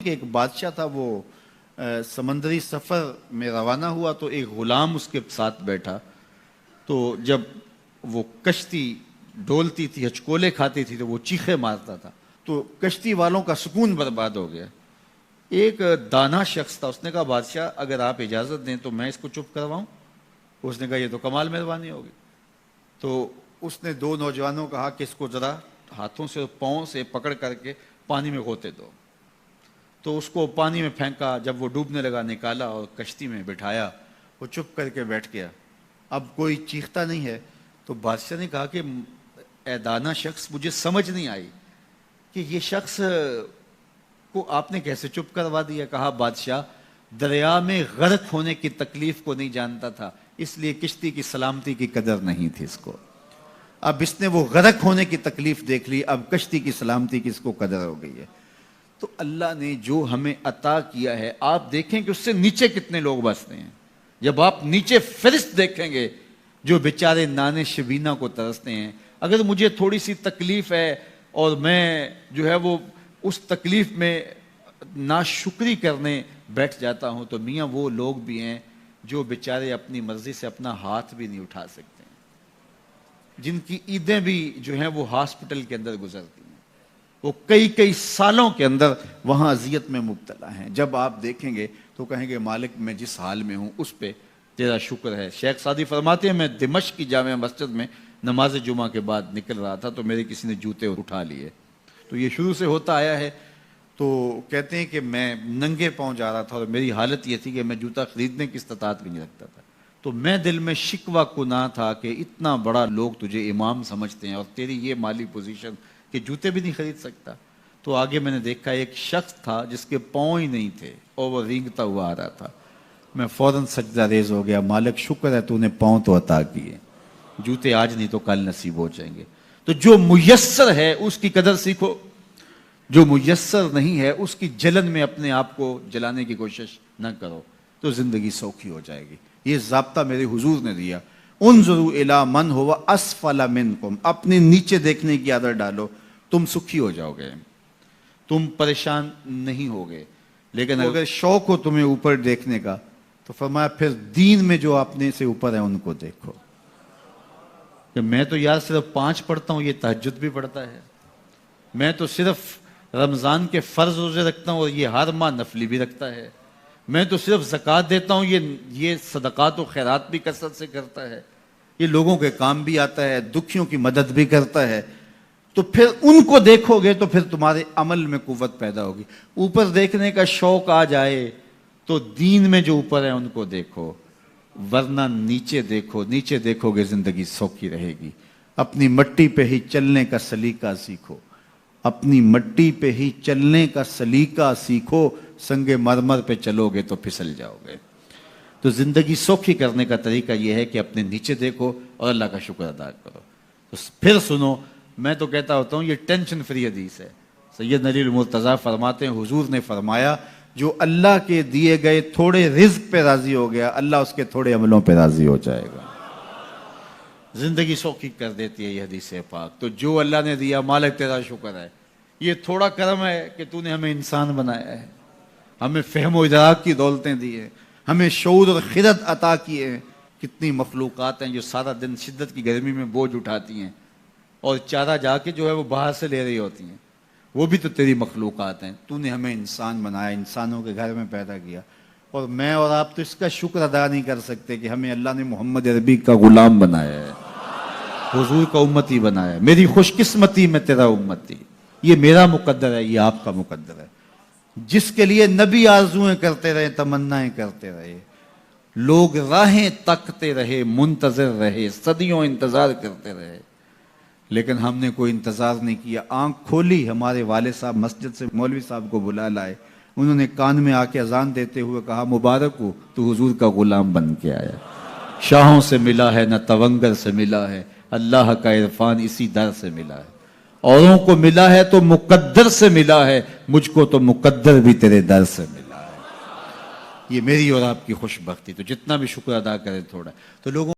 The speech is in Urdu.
کہ ایک بادشاہ تھا، وہ سمندری سفر میں روانہ ہوا تو ایک غلام اس کے ساتھ بیٹھا. تو جب وہ کشتی ڈولتی تھی، ہچکولے کھاتی تھی تو وہ چیخے مارتا تھا، تو کشتی والوں کا سکون برباد ہو گیا. ایک دانا شخص تھا، اس نے کہا بادشاہ اگر آپ اجازت دیں تو میں اس کو چپ کرواؤں. اس نے کہا یہ تو کمال مہربانی ہوگی. تو اس نے دو نوجوانوں کو کہا کہ اس کو ذرا ہاتھوں سے پاؤں سے پکڑ کر کے پانی میں غوطے دو. تو اس کو پانی میں پھینکا، جب وہ ڈوبنے لگا نکالا اور کشتی میں بٹھایا. وہ چپ کر کے بیٹھ گیا، اب کوئی چیختا نہیں ہے. تو بادشاہ نے کہا کہ اے دانا شخص، مجھے سمجھ نہیں آئی کہ یہ شخص کو آپ نے کیسے چپ کروا دیا. کہا بادشاہ دریا میں غرق ہونے کی تکلیف کو نہیں جانتا تھا، اس لیے کشتی کی سلامتی کی قدر نہیں تھی اس کو. اب اس نے وہ غرق ہونے کی تکلیف دیکھ لی، اب کشتی کی سلامتی کی اس کو قدر ہو گئی ہے. تو اللہ نے جو ہمیں عطا کیا ہے، آپ دیکھیں کہ اس سے نیچے کتنے لوگ بستے ہیں. جب آپ نیچے فرشت دیکھیں گے جو بیچارے نانے شبینہ کو ترستے ہیں. اگر مجھے تھوڑی سی تکلیف ہے اور میں جو ہے وہ اس تکلیف میں ناشکری کرنے بیٹھ جاتا ہوں، تو میاں وہ لوگ بھی ہیں جو بیچارے اپنی مرضی سے اپنا ہاتھ بھی نہیں اٹھا سکتے ہیں، جن کی عیدیں بھی جو ہیں وہ ہاسپٹل کے اندر گزرتی ہیں، وہ کئی سالوں کے اندر وہاں اذیت میں مبتلا ہیں. جب آپ دیکھیں گے تو کہیں گے مالک میں جس حال میں ہوں اس پہ تیرا شکر ہے. شیخ سعدی فرماتے ہیں میں دمشق کی جامع مسجد میں نماز جمعہ کے بعد نکل رہا تھا تو میرے کسی نے جوتے اٹھا لیے. تو یہ شروع سے ہوتا آیا ہے. تو کہتے ہیں کہ میں ننگے پاؤں جا رہا تھا اور میری حالت یہ تھی کہ میں جوتا خریدنے کی استطاعت بھی نہیں رکھتا تھا. تو میں دل میں شکوہ کناں تھا کہ اتنا بڑا لوگ تجھے امام سمجھتے ہیں اور تیری یہ مالی پوزیشن کہ جوتے بھی نہیں خرید سکتا. تو آگے میں نے دیکھا ایک شخص تھا جس کے پاؤں ہی نہیں تھے اور وہ رینگتا ہوا آ رہا تھا. میں فوراً سجدہ ریز ہو گیا، مالک شکر ہے تو نے پاؤں تو عطا کیے، جوتے آج نہیں تو کل نصیب ہو جائیں گے. تو جو میسر ہے اس کی قدر سیکھو، جو میسر نہیں ہے اس کی جلن میں اپنے آپ کو جلانے کی کوشش نہ کرو، تو زندگی سوکھی ہو جائے گی. یہ ضابطہ میرے حضور نے دیا. انظروا الی من هو اسفل منکم، اپنے نیچے دیکھنے کی عادت ڈالو، تم سکھی ہو جاؤ گے، تم پریشان نہیں ہوگے. لیکن اگر شوق ہو تمہیں اوپر دیکھنے کا تو فرمایا پھر دین میں جو اپنے سے اوپر ہیں ان کو دیکھو. کہ میں تو یار صرف 5 پڑھتا ہوں، یہ تہجد بھی پڑھتا ہے. میں تو صرف رمضان کے فرض روزے رکھتا ہوں اور یہ ہر ماہ نفلی بھی رکھتا ہے. میں تو صرف زکوٰۃ دیتا ہوں، یہ صدقات و خیرات بھی کثرت سے کرتا ہے. یہ لوگوں کے کام بھی آتا ہے، دکھیوں کی مدد بھی کرتا ہے. تو پھر ان کو دیکھو گے تو پھر تمہارے عمل میں قوت پیدا ہوگی. اوپر دیکھنے کا شوق آ جائے تو دین میں جو اوپر ہے ان کو دیکھو، ورنہ نیچے دیکھو. نیچے دیکھو گے زندگی سوکھی رہے گی. اپنی مٹی پہ ہی چلنے کا سلیقہ سیکھو، اپنی مٹی پہ ہی چلنے کا سلیقہ سیکھو. سنگ مرمر پہ چلو گے تو پھسل جاؤ گے. تو زندگی سوکھی کرنے کا طریقہ یہ ہے کہ اپنے نیچے دیکھو اور اللہ کا شکر ادا کرو. تو پھر سنو، میں تو کہتا ہوتا ہوں یہ ٹینشن فری حدیث ہے. سید نبی المرتضیٰ فرماتے ہیں حضور نے فرمایا جو اللہ کے دیے گئے تھوڑے رزق پہ راضی ہو گیا، اللہ اس کے تھوڑے عملوں پہ راضی ہو جائے گا. زندگی سوکھی کر دیتی ہے یہ حدیث پاک. تو جو اللہ نے دیا مالک تیرا شکر ہے. یہ تھوڑا کرم ہے کہ تو نے ہمیں انسان بنایا ہے، ہمیں فہم و ادراک کی دولتیں دی ہیں، ہمیں شعور اور خرد عطا کیے ہیں. کتنی مخلوقات ہیں جو سارا دن شدت کی گرمی میں بوجھ اٹھاتی ہیں اور چارہ جا کے جو ہے وہ باہر سے لے رہی ہوتی ہیں. وہ بھی تو تیری مخلوقات ہیں. تو نے ہمیں انسان بنایا، انسانوں کے گھر میں پیدا کیا. اور میں اور آپ تو اس کا شکر ادا نہیں کر سکتے کہ ہمیں اللہ نے محمد عربی کا غلام بنایا ہے، حضور کا امتی بنایا ہے. میری خوش قسمتی میں تیرا امتی، یہ میرا مقدر ہے، یہ آپ کا مقدر ہے. جس کے لیے نبی آرزویں کرتے رہے، تمنائیں کرتے رہے، لوگ راہیں تکتے رہے، منتظر رہے، صدیوں انتظار کرتے رہے، لیکن ہم نے کوئی انتظار نہیں کیا. آنکھ کھولی، ہمارے والد صاحب مسجد سے مولوی صاحب کو بلا لائے. انہوں نے کان میں آ کے اذان دیتے ہوئے کہا مبارک ہو تو حضور کا غلام بن کے آیا. شاہوں سے ملا ہے نہ تونگر سے ملا ہے، اللہ کا عرفان اسی در سے ملا ہے. اوروں کو ملا ہے تو مقدر سے ملا ہے، مجھ کو تو مقدر بھی تیرے در سے ملا ہے. یہ میری اور آپ کی خوش بختی. تو جتنا بھی شکر ادا کرے تھوڑا. تو لوگوں